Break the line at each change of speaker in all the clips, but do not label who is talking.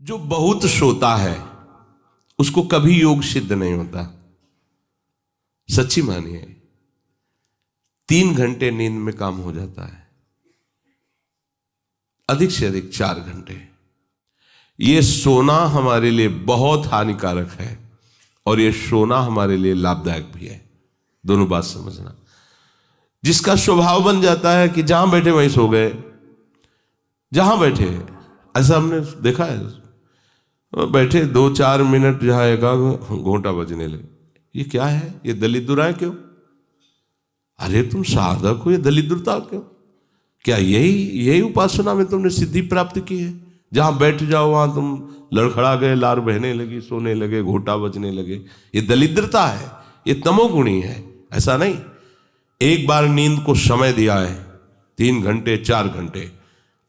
जो बहुत सोता है उसको कभी योग सिद्ध नहीं होता। सच्ची मानिए, 3 घंटे नींद में काम हो जाता है, अधिक से अधिक 4 घंटे। ये सोना हमारे लिए बहुत हानिकारक है और ये सोना हमारे लिए लाभदायक भी है। दोनों बात समझना। जिसका स्वभाव बन जाता है कि जहां बैठे वहीं सो गए, जहां बैठे, ऐसा हमने देखा है, बैठे 2-4 मिनट जहां एकाग्र घोंटा बजने लगे। ये क्या है? ये दलिद्राए क्यों? अरे तुम साधक हो, ये दलिद्रता क्यों? क्या यही उपासना में तुमने सिद्धि प्राप्त की है? जहां बैठ जाओ वहां तुम लड़खड़ा गए, लार बहने लगी, सोने लगे, घोंटा बजने लगे। ये दलिद्रता है, ये तमोगुणी है। ऐसा नहीं। एक बार नींद को समय दिया है, 3 घंटे 4 घंटे,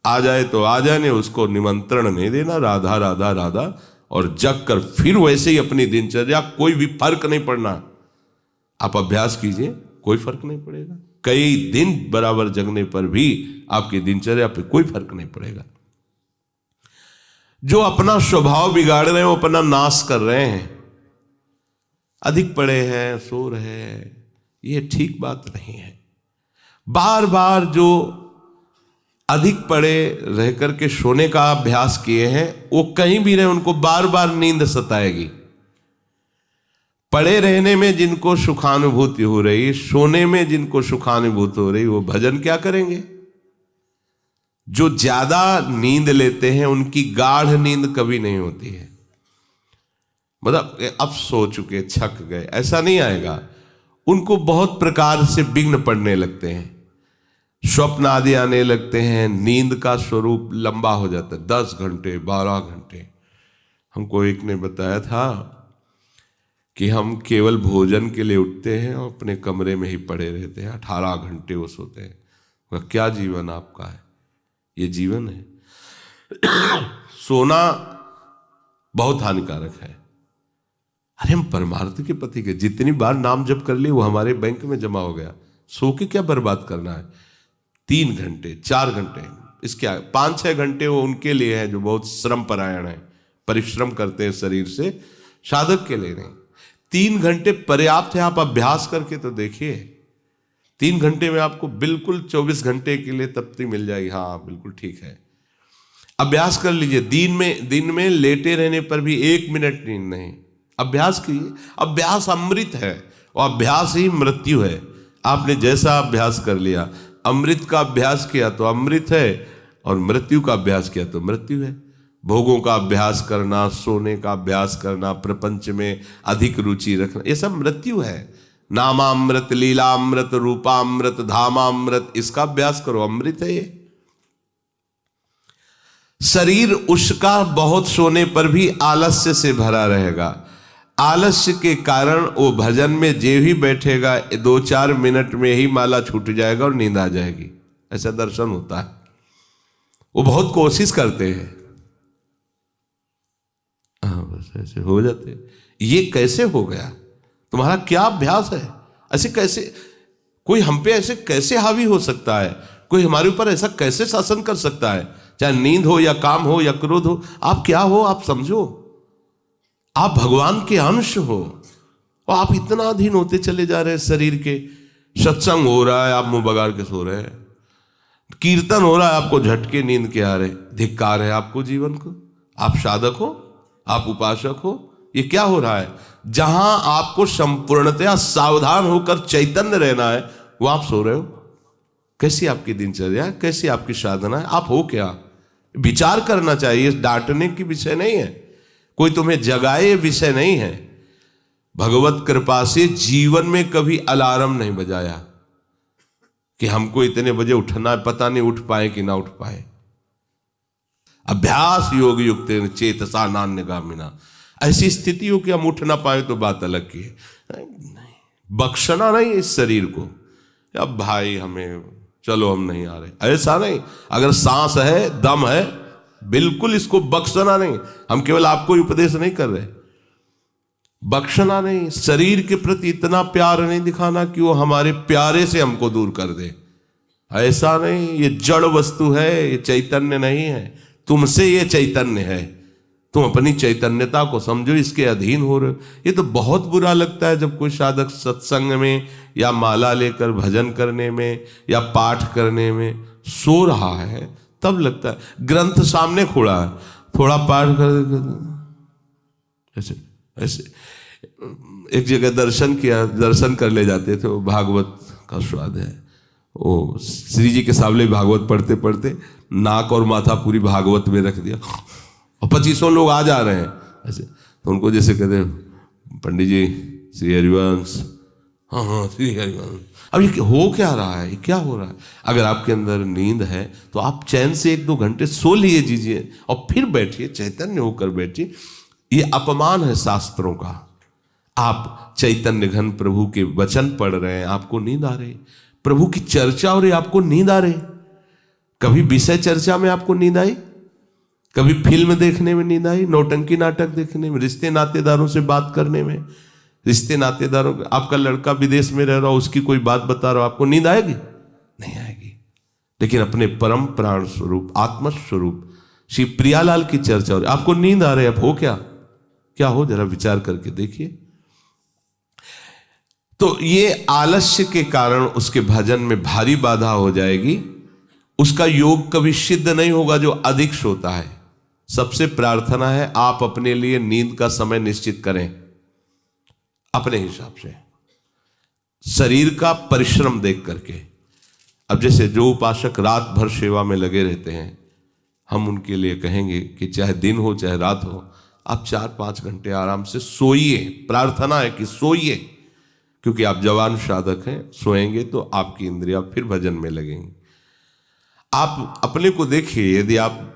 आ जाए तो आ जाने, उसको निमंत्रण नहीं देना, राधा राधा राधा, और जग कर फिर वैसे ही अपनी दिनचर्या, कोई भी फर्क नहीं पड़ना। आप अभ्यास कीजिए, कोई फर्क नहीं पड़ेगा। कई दिन बराबर जगने पर भी आपकी दिनचर्या पे कोई फर्क नहीं पड़ेगा। जो अपना स्वभाव बिगाड़ रहे हैं वो अपना नाश कर रहे हैं। अधिक पड़े हैं, सो रहे हैं, ये ठीक बात नहीं है। बार बार जो अधिक पड़े रह करके सोने का अभ्यास किए हैं, वो कहीं भी रहे उनको बार बार नींद सताएगी। पड़े रहने में जिनको सुखानुभूति हो रही, सोने में जिनको सुखानुभूति हो रही, वो भजन क्या करेंगे? जो ज्यादा नींद लेते हैं उनकी गाढ़ नींद कभी नहीं होती है। मतलब अब सो चुके, थक गए, ऐसा नहीं आएगा। उनको बहुत प्रकार से विघ्न पड़ने लगते हैं, स्वप्न आदि आने लगते हैं, नींद का स्वरूप लंबा हो जाता है, 10 घंटे 12 घंटे। हमको एक ने बताया था कि हम केवल भोजन के लिए उठते हैं और अपने कमरे में ही पड़े रहते हैं, 18 घंटे वो सोते हैं। वह क्या जीवन आपका है? ये जीवन है? सोना बहुत हानिकारक है। अरे हम परमार्थ के पति के, जितनी बार नाम जप कर लिए वो हमारे बैंक में जमा हो गया। सो के क्या बर्बाद करना है? 3 घंटे 4 घंटे, इसके 5-6 घंटे वो उनके लिए है जो बहुत श्रम परायण है, परिश्रम करते हैं शरीर से, साधक के लिए नहीं। 3 घंटे पर्याप्त है। आप अभ्यास करके तो देखिए, 3 घंटे में आपको बिल्कुल 24 घंटे के लिए तृप्ति मिल जाएगी। हाँ बिल्कुल ठीक है, अभ्यास कर लीजिए। दिन में लेटे रहने पर भी 1 मिनट नींद नहीं। अभ्यास कीजिए। अभ्यास अमृत है और अभ्यास ही मृत्यु है। आपने जैसा अभ्यास कर लिया, अमृत का अभ्यास किया तो अमृत है, और मृत्यु का अभ्यास किया तो मृत्यु है। भोगों का अभ्यास करना, सोने का अभ्यास करना, प्रपंच में अधिक रुचि रखना, ये सब मृत्यु है। नामामृत, लीलामृत, रूपामृत, धामामृत, इसका अभ्यास करो, अमृत है ये। शरीर उसका बहुत सोने पर भी आलस्य से भरा रहेगा। आलस्य के कारण वो भजन में जे भी बैठेगा 2-4 मिनट में ही माला छूट जाएगा और नींद आ जाएगी। ऐसा दर्शन होता है। वो बहुत कोशिश करते हैं, बस ऐसे हो जाते। ये कैसे हो गया? तुम्हारा क्या अभ्यास है? ऐसे कैसे कोई हम पे ऐसे कैसे हावी हो सकता है? कोई हमारे ऊपर ऐसा कैसे शासन कर सकता है? चाहे नींद हो या काम हो या क्रोध हो, आप क्या हो आप समझो। आप भगवान के अंश हो और आप इतना अधीन होते चले जा रहे हैं शरीर के। सत्संग हो रहा है, आप मुंह बगाड़ के सो रहे हैं। कीर्तन हो रहा है, आपको झटके नींद के आ रहे। धिक्कार है आपको जीवन को। आप साधक हो, आप उपासक हो, ये क्या हो रहा है? जहां आपको संपूर्णतया सावधान होकर चैतन्य रहना है, वो आप सो रहे हो। कैसी आपकी दिनचर्या, कैसी आपकी साधना है? आप हो क्या? विचार करना चाहिए। डांटने की विषय नहीं है, कोई तुम्हें जगाए विषय नहीं है। भगवत कृपा से जीवन में कभी अलार्म नहीं बजाया कि हमको इतने बजे उठना है, पता नहीं उठ पाए कि ना उठ पाए। अभ्यास योग युक्त चेतसा नान्यगामिना, ऐसी स्थिति हो कि हम उठ ना पाए तो बात अलग की है। नहीं, बख्शना नहीं इस शरीर को, अब भाई हमें चलो हम नहीं आ रहे, ऐसा नहीं। अगर सांस है, दम है, बिल्कुल इसको बख्शना नहीं। हम केवल आपको उपदेश नहीं कर रहे, बख्शना नहीं। शरीर के प्रति इतना प्यार नहीं दिखाना कि वो हमारे प्यारे से हमको दूर कर दे, ऐसा नहीं। ये जड़ वस्तु है, ये चैतन्य नहीं है। तुमसे ये चैतन्य है। तुम अपनी चैतन्यता को समझो, इसके अधीन हो रहे हो। ये तो बहुत बुरा लगता है जब कोई साधक सत्संग में या माला लेकर भजन करने में या पाठ करने में सो रहा है, तब लगता है। ग्रंथ सामने खोला है, थोड़ा पाठ कर ऐसे ऐसे। एक जगह दर्शन कर ले जाते थे, वो भागवत का स्वाद है। वो श्री जी के सामने भागवत पढ़ते पढ़ते नाक और माथा पूरी भागवत में रख दिया, और 2500 लोग आ जा रहे हैं ऐसे। तो उनको जैसे कहते हैं, पंडित जी श्री हरिवंश, हाँ हाँ श्री हरिवंश। अब ये हो क्या रहा है, ये क्या हो रहा है? अगर आपके अंदर नींद है तो आप चैन से 1-2 घंटे सो लिए दीजिए और फिर बैठिए, चैतन्य होकर बैठिए। ये अपमान है शास्त्रों का। आप चैतन्य घन प्रभु के वचन पढ़ रहे हैं, आपको नींद आ रही, प्रभु की चर्चा हो रही, आपको नींद आ रही। कभी विषय चर्चा में आपको नींद आई? कभी फिल्म देखने में नींद आई? नौटंकी नाटक देखने में, रिश्ते नातेदारों से बात करने में, रिश्ते नातेदारों, आपका लड़का विदेश में रह रहा हो, उसकी कोई बात बता रहा हो, आपको नींद आएगी? नहीं आएगी। लेकिन अपने परम प्राण स्वरूप आत्म स्वरूप श्री प्रियालाल की चर्चा हो रही, आपको नींद आ रही है। अब हो क्या हो, जरा विचार करके देखिए। तो ये आलस्य के कारण उसके भजन में भारी बाधा हो जाएगी। उसका योग कभी सिद्ध नहीं होगा जो अधिक सोता है। सबसे प्रार्थना है, आप अपने लिए नींद का समय निश्चित करें अपने हिसाब से, शरीर का परिश्रम देख करके। अब जैसे जो उपासक रात भर सेवा में लगे रहते हैं, हम उनके लिए कहेंगे कि चाहे दिन हो चाहे रात हो, आप 4-5 घंटे आराम से सोइए। प्रार्थना है कि सोइए, क्योंकि आप जवान साधक हैं। सोएंगे तो आपकी इंद्रियां फिर भजन में लगेंगी। आप अपने को देखिए, यदि आप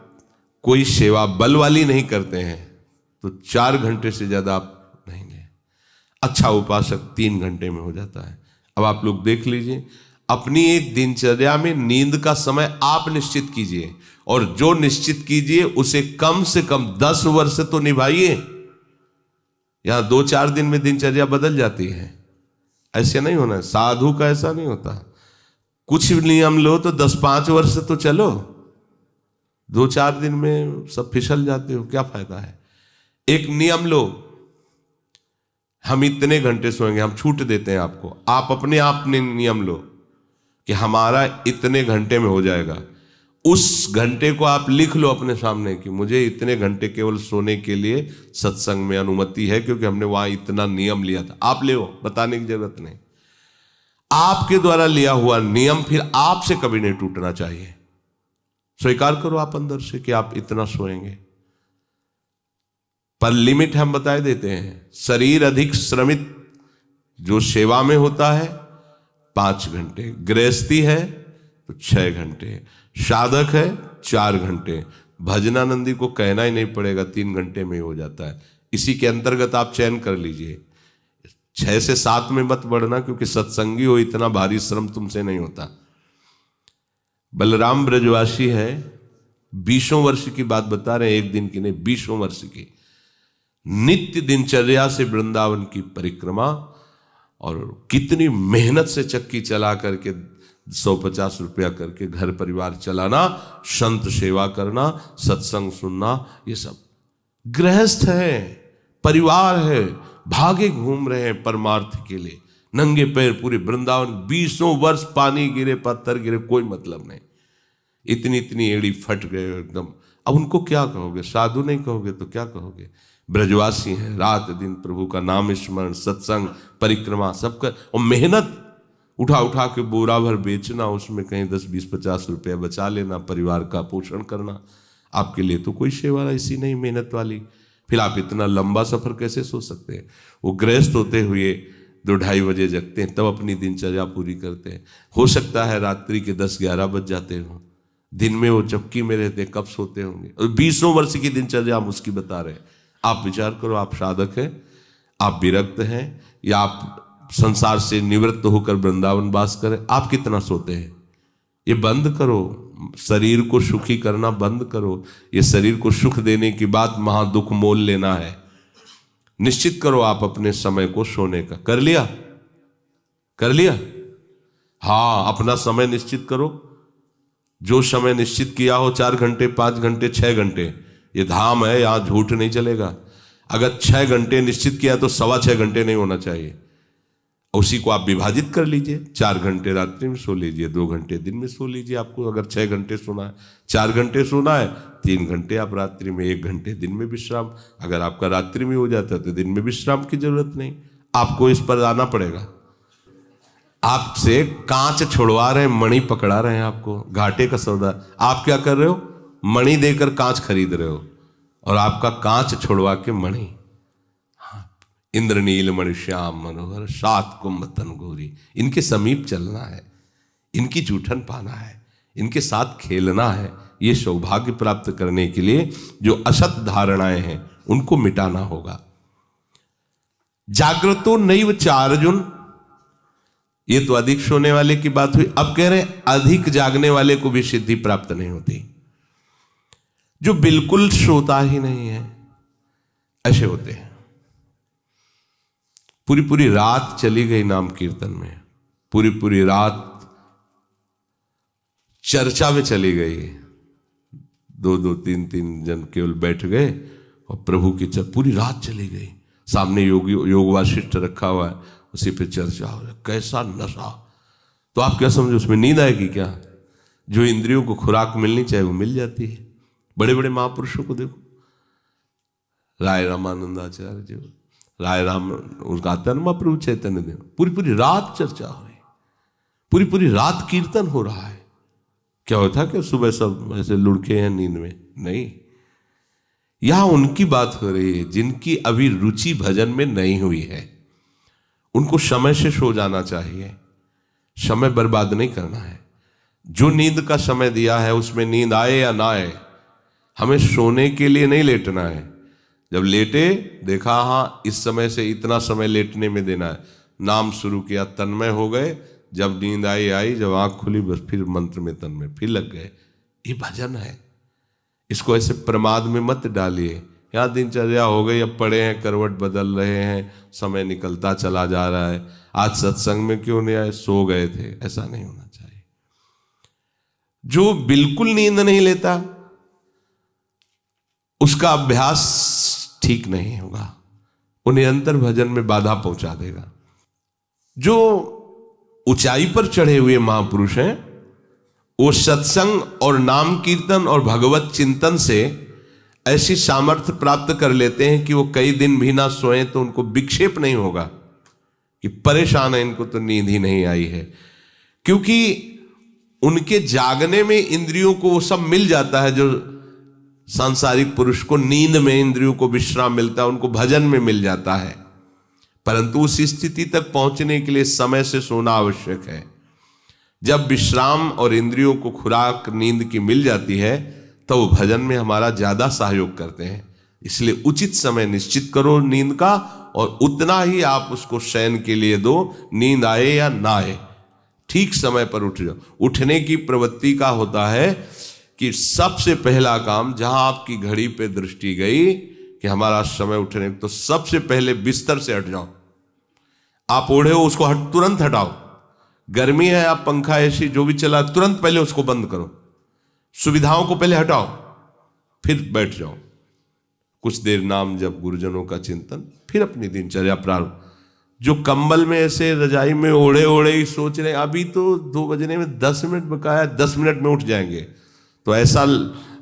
कोई सेवा बल वाली नहीं करते हैं तो 4 घंटे से ज्यादा आप नहीं लें। अच्छा उपासक 3 घंटे में हो जाता है। अब आप लोग देख लीजिए, अपनी एक दिनचर्या में नींद का समय आप निश्चित कीजिए, और जो निश्चित कीजिए उसे कम से कम 10 वर्ष तो निभाइए। यहां 2-4 दिन में दिनचर्या बदल जाती है, ऐसे नहीं होना है। साधु का ऐसा नहीं होता। कुछ नियम लो तो 10-5 वर्ष तो चलो, 2-4 दिन में सब फिसल जाते हो, क्या फायदा है? एक नियम लो, हम इतने घंटे सोएंगे, हम छूट देते हैं आपको। आप अपने आप ने नियम लो कि हमारा इतने घंटे में हो जाएगा। उस घंटे को आप लिख लो अपने सामने कि मुझे इतने घंटे केवल सोने के लिए सत्संग में अनुमति है, क्योंकि हमने वहां इतना नियम लिया था। आप ले, बताने की जरूरत नहीं। आपके द्वारा लिया हुआ नियम फिर आपसे कभी नहीं टूटना चाहिए। स्वीकार करो आप अंदर से कि आप इतना सोएंगे, पर लिमिट हम बता देते हैं। शरीर अधिक श्रमित जो सेवा में होता है 5 घंटे, गृहस्थी है तो 6 घंटे, साधक है 4 घंटे। भजनानंदी को कहना ही नहीं पड़ेगा, 3 घंटे में हो जाता है। इसी के अंतर्गत आप चयन कर लीजिए। 6 से 7 में मत बढ़ना, क्योंकि सत्संगी हो, इतना भारी श्रम तुमसे नहीं होता। बलराम ब्रजवासी है, 20 वर्ष की बात बता रहे हैं, एक दिन की नहीं, 20 वर्ष की नित्य दिनचर्या से वृंदावन की परिक्रमा, और कितनी मेहनत से चक्की चला करके 150 रुपया करके घर परिवार चलाना, संत सेवा करना, सत्संग सुनना, ये सब गृहस्थ है, परिवार है, भागे घूम रहे हैं परमार्थ के लिए, नंगे पैर पूरे वृंदावन। 20 वर्ष पानी गिरे, पत्थर गिरे, कोई मतलब नहीं। इतनी इतनी एड़ी फट गए एकदम। अब उनको क्या कहोगे? साधु नहीं कहोगे तो क्या कहोगे? ब्रजवासी हैं, रात दिन प्रभु का नाम स्मरण, सत्संग, परिक्रमा सब कर, और मेहनत उठा उठा के बोरा भर बेचना, उसमें कहीं 10-20-50 रुपया बचा लेना, परिवार का पोषण करना। आपके लिए तो कोई सेवा ऐसी नहीं मेहनत वाली, फिर आप इतना लंबा सफर कैसे सोच सकते हैं? वो गृहस्थ होते हुए 2-2:30 बजे जगते हैं, तब अपनी दिनचर्या पूरी करते हैं। हो सकता है रात्रि के 10-11 बज जाते हो, दिन में वो चक्की में रहते हैं, कब सोते होंगे? और 20 वर्ष की दिनचर्या हम उसकी बता रहे हैं। आप विचार करो, आप साधक हैं, आप विरक्त हैं, या आप संसार से निवृत्त होकर वृंदावन वास करें, आप कितना सोते हैं? ये बंद करो, शरीर को सुखी करना बंद करो। ये शरीर को सुख देने की बात महादुख मोल लेना है। निश्चित करो आप अपने समय को सोने का। कर लिया? हाँ, अपना समय निश्चित करो। जो समय निश्चित किया हो 4 घंटे, 5 घंटे, 6 घंटे, ये धाम है, यहां झूठ नहीं चलेगा। अगर 6 घंटे निश्चित किया तो 6.25 घंटे नहीं होना चाहिए। उसी को आप विभाजित कर लीजिए, 4 घंटे रात्रि में सो लीजिए, 2 घंटे दिन में सो लीजिए। आपको अगर 6 घंटे सोना है, 4 घंटे सोना है, 3 घंटे आप रात्रि में, 1 घंटे दिन में विश्राम। अगर आपका रात्रि में हो जाता है तो दिन में विश्राम की जरूरत नहीं। आपको इस पर आना पड़ेगा। आपसे कांच छुड़वा रहे हैं, मणि पकड़ा रहे हैं आपको, घाटे का सौदा। आप क्या कर रहे हो? मणि देकर कांच खरीद रहे हो, और आपका कांच छुड़वा के मणि। इंद्रनील मणि श्याम मनोहर 7 कुंभ तन गोरी, इनके समीप चलना है, इनकी जूठन पाना है, इनके साथ खेलना है। ये सौभाग्य प्राप्त करने के लिए जो असत धारणाएं हैं उनको मिटाना होगा। जागृतो नैव चार्जुन, ये तो अधिक सोने वाले की बात हुई। अब कह रहे हैं अधिक जागने वाले को भी सिद्धि प्राप्त नहीं होती। जो बिल्कुल सोता ही नहीं है, ऐसे होते हैं। पूरी पूरी रात चली गई नाम कीर्तन में, पूरी पूरी रात चर्चा में चली गई, 2-2, 3-3 जन केवल बैठ गए और प्रभु की पूरी रात चली गई। सामने योग वाशिष्ठ रखा हुआ है, उसी पे चर्चा हो रहा है। कैसा नशा! तो आप क्या समझो, उसमें नींद आएगी क्या? जो इंद्रियों को खुराक मिलनी चाहिए वो मिल जाती है। बड़े बड़े महापुरुषों को देखो, राय रामानंदाचार्य जी, राय राम, उनका आता है ना महाप्रभु चैतन्य देव, पूरी पूरी रात चर्चा हो रही, पूरी पूरी रात कीर्तन हो रहा है। क्या होता कि सुबह सब ऐसे लुढ़के हैं नींद में? नहीं, यहां उनकी बात हो रही है जिनकी अभी रुचि भजन में नहीं हुई है। उनको समय से सो जाना चाहिए, समय बर्बाद नहीं करना है। जो नींद का समय दिया है उसमें नींद आए या ना आए, हमें सोने के लिए नहीं लेटना है। जब लेटे, देखा हाँ इस समय से इतना समय लेटने में देना है, नाम शुरू किया, तन्मय हो गए। जब नींद आई, जब आंख खुली बस फिर मंत्र में तन्मय फिर लग गए। ये भजन है, इसको ऐसे प्रमाद में मत डालिए। यहाँ दिनचर्या हो गई, अब पड़े हैं, करवट बदल रहे हैं, समय निकलता चला जा रहा है, आज सत्संग में क्यों नहीं आए, सो गए थे, ऐसा नहीं होना चाहिए। जो बिल्कुल नींद नहीं लेता उसका अभ्यास ठीक नहीं होगा, वो निरंतर भजन में बाधा पहुंचा देगा। जो ऊंचाई पर चढ़े हुए महापुरुष हैं वो सत्संग और नाम कीर्तन और भगवत चिंतन से ऐसी सामर्थ्य प्राप्त कर लेते हैं कि वो कई दिन भी ना सोए तो उनको विक्षेप नहीं होगा कि परेशान है, इनको तो नींद ही नहीं आई है। क्योंकि उनके जागने में इंद्रियों को वो सब मिल जाता है जो सांसारिक पुरुष को नींद में इंद्रियों को विश्राम मिलता है, उनको भजन में मिल जाता है। परंतु उस स्थिति तक पहुंचने के लिए समय से सोना आवश्यक है। जब विश्राम और इंद्रियों को खुराक नींद की मिल जाती है तो वो भजन में हमारा ज्यादा सहयोग करते हैं। इसलिए उचित समय निश्चित करो नींद का, और उतना ही आप उसको शयन के लिए दो, नींद आए या ना आए, ठीक समय पर उठ जाओ। उठने की प्रवृत्ति का होता है कि सबसे पहला काम, जहां आपकी घड़ी पे दृष्टि गई कि हमारा समय उठने, तो सबसे पहले बिस्तर से हट जाओ। आप ओढ़े हो उसको तुरंत हटाओ। गर्मी है, आप पंखा एसी जो भी चला, तुरंत पहले उसको बंद करो। सुविधाओं को पहले हटाओ, फिर बैठ जाओ। कुछ देर नाम जप, गुरुजनों का चिंतन, फिर अपनी दिनचर्या प्रारंभ। जो कंबल में ऐसे रजाई में ओढ़े ओढ़े ही सोच रहे अभी तो 2 बजने में 10 मिनट बकाया, 10 मिनट में उठ जाएंगे, तो ऐसा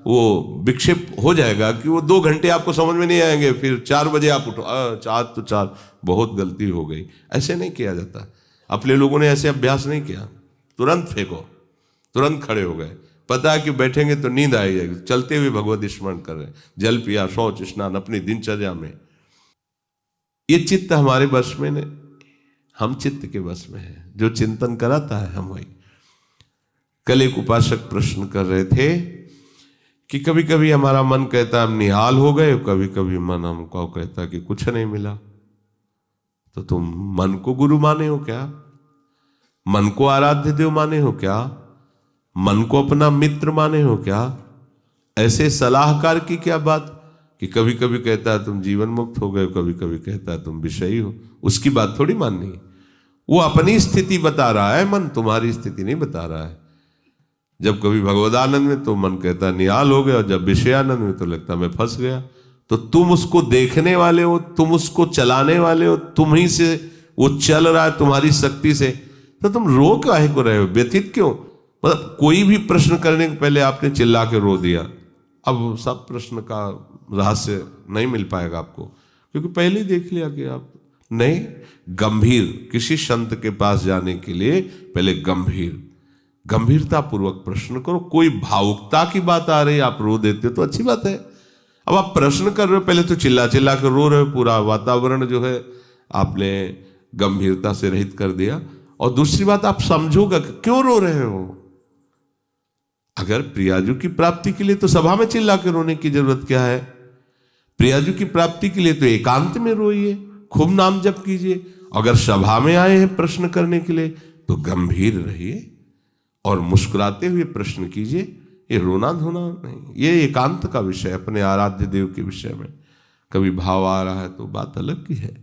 वो विक्षेप हो जाएगा कि वो 2 घंटे आपको समझ में नहीं आएंगे। फिर 4 बजे आप उठो, 4 तो 4, बहुत गलती हो गई। ऐसे नहीं किया जाता। अपने लोगों ने ऐसे अभ्यास नहीं किया, तुरंत फेंको, तुरंत खड़े हो गए। पता है कि बैठेंगे तो नींद आई जाएगी, चलते हुए भगवत स्मरण कर रहे हैं, जल पिया, शौच स्नान अपनी दिनचर्या में। ये चित्त हमारे वश में नहीं, हम चित्त के वश में है। जो चिंतन कराता है हम वही। कल एक उपासक प्रश्न कर रहे थे कि कभी कभी हमारा मन कहता है हम निहाल हो गए, कभी कभी मन हमको कहता कि कुछ नहीं मिला। तो तुम मन को गुरु माने हो क्या? मन को आराध्य देव माने हो क्या? मन को अपना मित्र माने हो क्या? ऐसे सलाहकार की क्या बात कि कभी कभी कहता है तुम जीवन मुक्त हो गए, कभी कभी कहता है तुम विषयी हो। उसकी बात थोड़ी माननी। वो अपनी स्थिति बता रहा है, मन तुम्हारी स्थिति नहीं बता रहा है। जब कभी भगवदानंद में तो मन कहता निहाल हो गया, और जब विषयानंद में तो लगता मैं फंस गया। तो तुम उसको देखने वाले हो, तुम उसको चलाने वाले हो, तुम ही से वो चल रहा है तुम्हारी शक्ति से, तो तुम रो काहे को रहे हो, व्यथित क्यों? मतलब कोई भी प्रश्न करने के पहले आपने चिल्ला के रो दिया, अब सब प्रश्न का रहस्य नहीं मिल पाएगा आपको, क्योंकि पहले ही देख लिया कि आप नहीं। गंभीर, किसी संत के पास जाने के लिए पहले गंभीरता पूर्वक प्रश्न करो। कोई भावुकता की बात आ रही है, आप रो देते हो तो अच्छी बात है। अब आप प्रश्न कर रहे हो, पहले तो चिल्ला चिल्ला कर रो रहे हो, पूरा वातावरण जो है आपने गंभीरता से रहित कर दिया। और दूसरी बात, आप समझोगा कि क्यों रो रहे हो। अगर प्रियाजू की प्राप्ति के लिए तो सभा में चिल्ला के रोने की जरूरत क्या है? प्रियाजू की प्राप्ति के लिए तो एकांत में रोइए, खूब नाम जप कीजिए। अगर सभा में आए हैं प्रश्न करने के लिए तो गंभीर रहिए और मुस्कुराते हुए प्रश्न कीजिए। ये रोना धोना नहीं, ये एकांत का विषय, अपने आराध्य देव के विषय में कभी भाव आ रहा है तो बात अलग की है।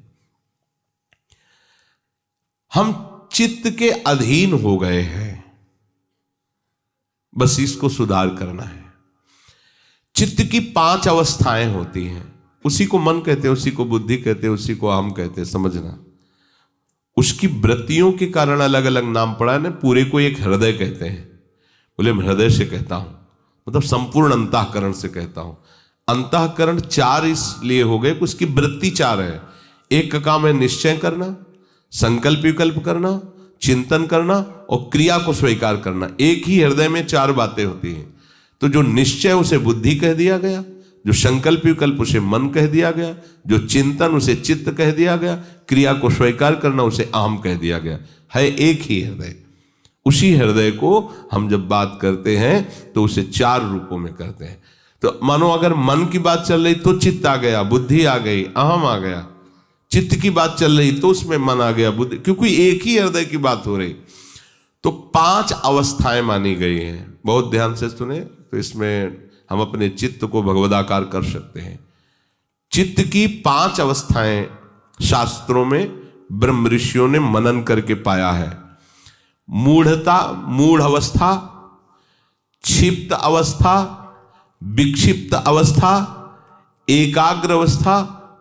हम चित्त के अधीन हो गए हैं, बस इसको सुधार करना है। चित्त की 5 अवस्थाएं होती हैं, उसी को मन कहते हैं, उसी को बुद्धि कहते हैं, उसी को अहम कहते हैं, समझना। उसकी वृत्तियों के कारण अलग अलग नाम पड़ा है ना। पूरे को एक हृदय कहते हैं, बोले मैं हृदय से कहता हूं, मतलब संपूर्ण अंतःकरण से कहता हूं। अंतःकरण 4 इसलिए हो गए कि उसकी वृत्ति 4 है। एक का काम है निश्चय करना, संकल्प विकल्प करना, चिंतन करना और क्रिया को स्वीकार करना। एक ही हृदय में 4 बातें होती हैं। तो जो निश्चय उसे बुद्धि कह दिया गया, जो संकल्प विकल्प उसे मन कह दिया गया, जो चिंतन उसे चित्त कह दिया गया, क्रिया को स्वीकार करना उसे अहम कह दिया गया। है एक ही हृदय। उसी हृदय को हम जब बात करते हैं तो उसे 4 रूपों में करते हैं। तो मानो अगर मन की बात चल रही तो चित्त आ गया, बुद्धि आ गई, अहम आ गया। चित्त की बात चल रही तो उसमें मन आ गया, बुद्धि, क्योंकि एक ही हृदय की बात हो रही। तो 5 अवस्थाएं मानी गई हैं। बहुत ध्यान से सुने तो इसमें हम अपने चित्त को भगवदाकार कर सकते हैं। चित्त की 5 अवस्थाएं शास्त्रों में ब्रह्म ऋषियों ने मनन करके पाया है। मूढ़ता, मूढ़ अवस्था, क्षिप्त अवस्था, विक्षिप्त अवस्था, एकाग्र अवस्था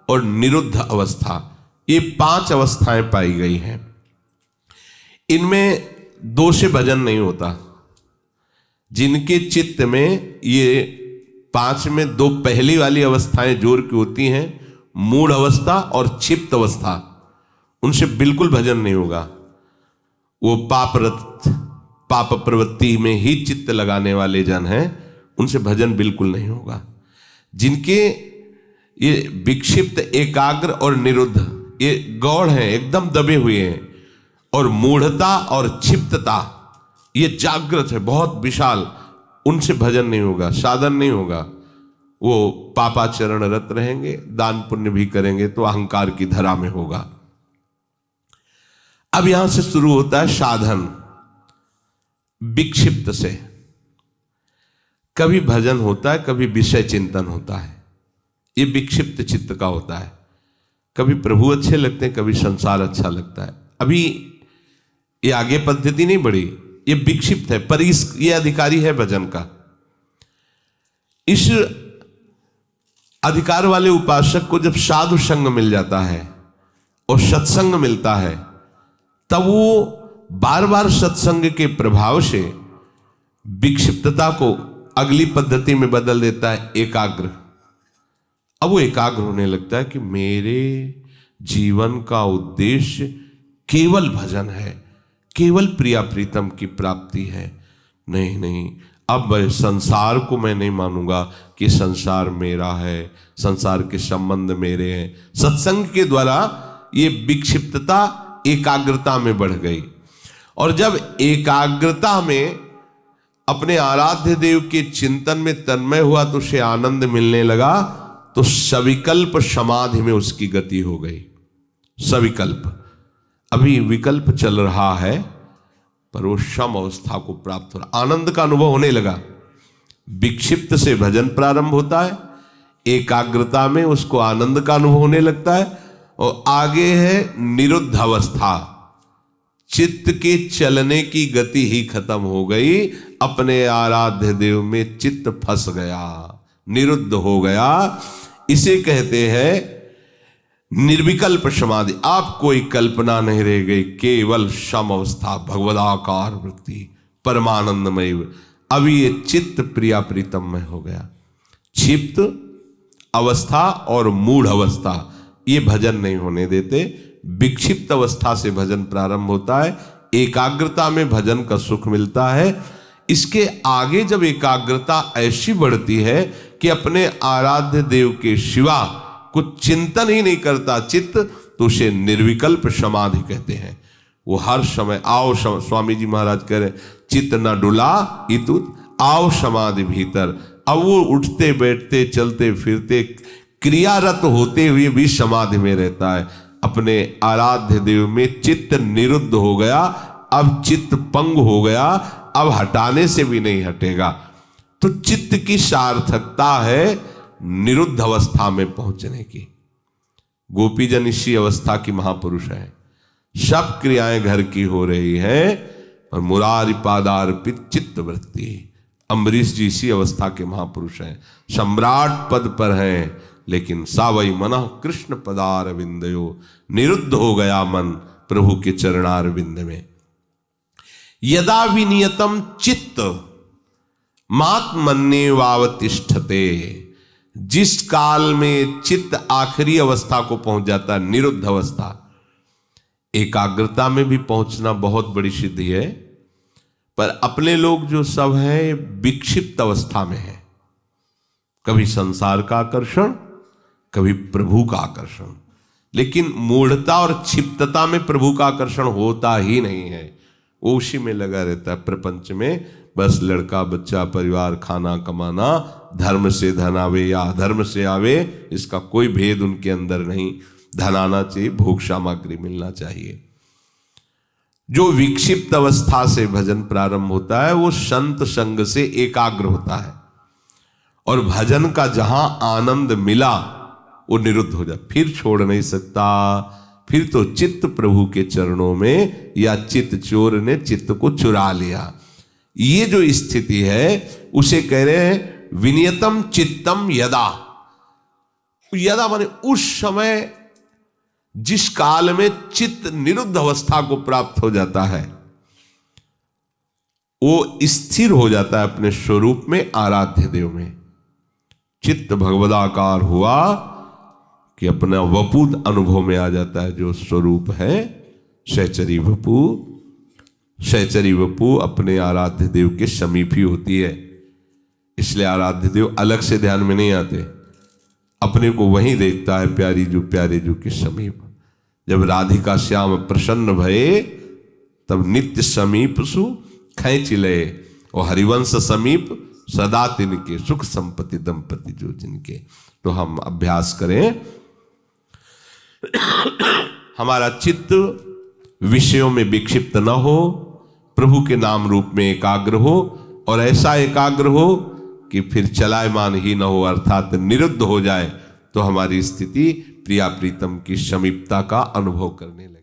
और निरुद्ध अवस्था, ये 5 अवस्थाएं पाई गई हैं। इनमें 2 से भजन नहीं होता। जिनके चित्त में ये 5 में 2 पहली वाली अवस्थाएं जोर की होती हैं, मूढ़ अवस्था और क्षिप्त अवस्था, उनसे बिल्कुल भजन नहीं होगा। वो पाप प्रवृत्ति में ही चित्त लगाने वाले जन हैं, उनसे भजन बिल्कुल नहीं होगा। जिनके ये विक्षिप्त, एकाग्र और निरुद्ध ये गौड़ हैं, एकदम दबे हुए हैं, और मूढ़ता और क्षिप्तता ये जागृत है, बहुत विशाल, उनसे भजन नहीं होगा, साधन नहीं होगा। वो पापाचरण रत रहेंगे, दान पुण्य भी करेंगे तो अहंकार की धरा में होगा। अब यहां से शुरू होता है साधन। विक्षिप्त से कभी भजन होता है, कभी विषय चिंतन होता है। ये विक्षिप्त चित्त का होता है। कभी प्रभु अच्छे लगते हैं, कभी संसार अच्छा लगता है। अभी ये आगे पद्धति नहीं बढ़ी, ये विक्षिप्त है, पर ये अधिकारी है भजन का। इस अधिकार वाले उपासक को जब साधु संग मिल जाता है और सत्संग मिलता है, तब वो बार बार सत्संग के प्रभाव से विक्षिप्तता को अगली पद्धति में बदल देता है, एकाग्र। अब वो एकाग्र होने लगता है कि मेरे जीवन का उद्देश्य केवल भजन है, केवल प्रिया प्रीतम की प्राप्ति है। नहीं, अब संसार को मैं नहीं मानूंगा कि संसार मेरा है, संसार के संबंध मेरे हैं। सत्संग के द्वारा ये विक्षिप्तता एकाग्रता में बढ़ गई, और जब एकाग्रता में अपने आराध्य देव के चिंतन में तन्मय हुआ तो उसे आनंद मिलने लगा, तो सविकल्प समाधि में उसकी गति हो गई। सविकल्प, अभी विकल्प चल रहा है पर वो सम अवस्था को प्राप्त हो रहा, आनंद का अनुभव होने लगा। विक्षिप्त से भजन प्रारंभ होता है, एकाग्रता में उसको आनंद का अनुभव होने लगता है, और आगे है निरुद्ध अवस्था। चित्त के चलने की गति ही खत्म हो गई, अपने आराध्य देव में चित्त फंस गया, निरुद्ध हो गया। इसे कहते हैं निर्विकल्प समाधि। आप कोई कल्पना नहीं रह गई, केवल सम अवस्था, भगवदाकार वृत्ति, परमानंदमय। अभी ये चित्त प्रिया प्रीतम में हो गया। क्षिप्त अवस्था और मूढ़ अवस्था ये भजन नहीं होने देते। विक्षिप्त अवस्था से भजन प्रारंभ होता है, एकाग्रता में भजन का सुख मिलता है। इसके आगे जब एकाग्रता ऐसी बढ़ती है कि अपने आराध्य देव के सिवा कुछ चिंतन ही नहीं करता चित्त, तो उसे निर्विकल्प समाधि कहते हैं। वो हर समय आओ स्वामी जी महाराज कह रहे चित्त न डुला इतुत आओ समाधि भीतर। अब वो उठते बैठते चलते फिरते क्रियारत होते हुए भी समाधि में रहता है। अपने आराध्य देव में चित्त निरुद्ध हो गया, अब चित्त पंग हो गया, अब हटाने से भी नहीं हटेगा। तो चित्त की सार्थकता है निरुद्ध अवस्था में पहुंचने की। गोपीजन इसी अवस्था की महापुरुष है। सब क्रियाएं घर की हो रही है और मुरारी पादार्पित चित्त वृत्ति। अम्बरीश जी इसी अवस्था के महापुरुष हैं, सम्राट पद पर हैं, लेकिन सावई मनः कृष्ण पदार विंदयो, निरुद्ध हो गया मन प्रभु के चरणार विंद में। यदा विनियतम चित्त मात्मन्ये वावतिष्ठते, जिस काल में चित्त आखिरी अवस्था को पहुंच जाता है, निरुद्ध अवस्था। एकाग्रता में भी पहुंचना बहुत बड़ी सिद्धि है, पर अपने लोग जो सब हैं विक्षिप्त अवस्था में है। कभी संसार का आकर्षण, कभी प्रभु का आकर्षण। लेकिन मूढ़ता और क्षिप्तता में प्रभु का आकर्षण होता ही नहीं है। वो उसी में लगा रहता है प्रपंच में, बस लड़का बच्चा परिवार खाना कमाना, धर्म से धन आवे या अधर्म से आवे, इसका कोई भेद उनके अंदर नहीं। धन आना चाहिए, भोग सामग्री मिलना चाहिए। जो विक्षिप्त अवस्था से भजन प्रारंभ होता है वो संत संग से एकाग्र होता है, और भजन का जहां आनंद मिला वो निरुद्ध हो जाए, फिर छोड़ नहीं सकता। फिर तो चित्त प्रभु के चरणों में, या चित्त चोर ने चित्त को चुरा लिया। ये जो स्थिति है उसे कह रहे हैं विनियतम चित्तम यदा। यदा माने उस समय जिस काल में चित्त निरुद्ध अवस्था को प्राप्त हो जाता है, वो स्थिर हो जाता है अपने स्वरूप में, आराध्य देव में। चित्त भगवदाकार हुआ कि अपना वपु अनुभव में आ जाता है। जो स्वरूप है सहचरी वपु, सहचरी वपु अपने आराध्य देव के समीप ही होती है। इसलिए आराध्य देव अलग से ध्यान में नहीं आते, अपने को वहीं देखता है प्यारी जो प्यारे जो के समीप। जब राधिका श्याम प्रसन्न भये तब नित्य समीप सु खैंच लये, और हरिवंश समीप सदा तिनके, सुख संपत्ति दंपति जो जिनके। तो हम अभ्यास करें, हमारा चित्त विषयों में विक्षिप्त न हो, प्रभु के नाम रूप में एकाग्र हो, और ऐसा एकाग्र हो कि फिर चलायमान ही न हो, अर्थात निरुद्ध हो जाए, तो हमारी स्थिति प्रिया प्रीतम की समीपता का अनुभव करने लगे।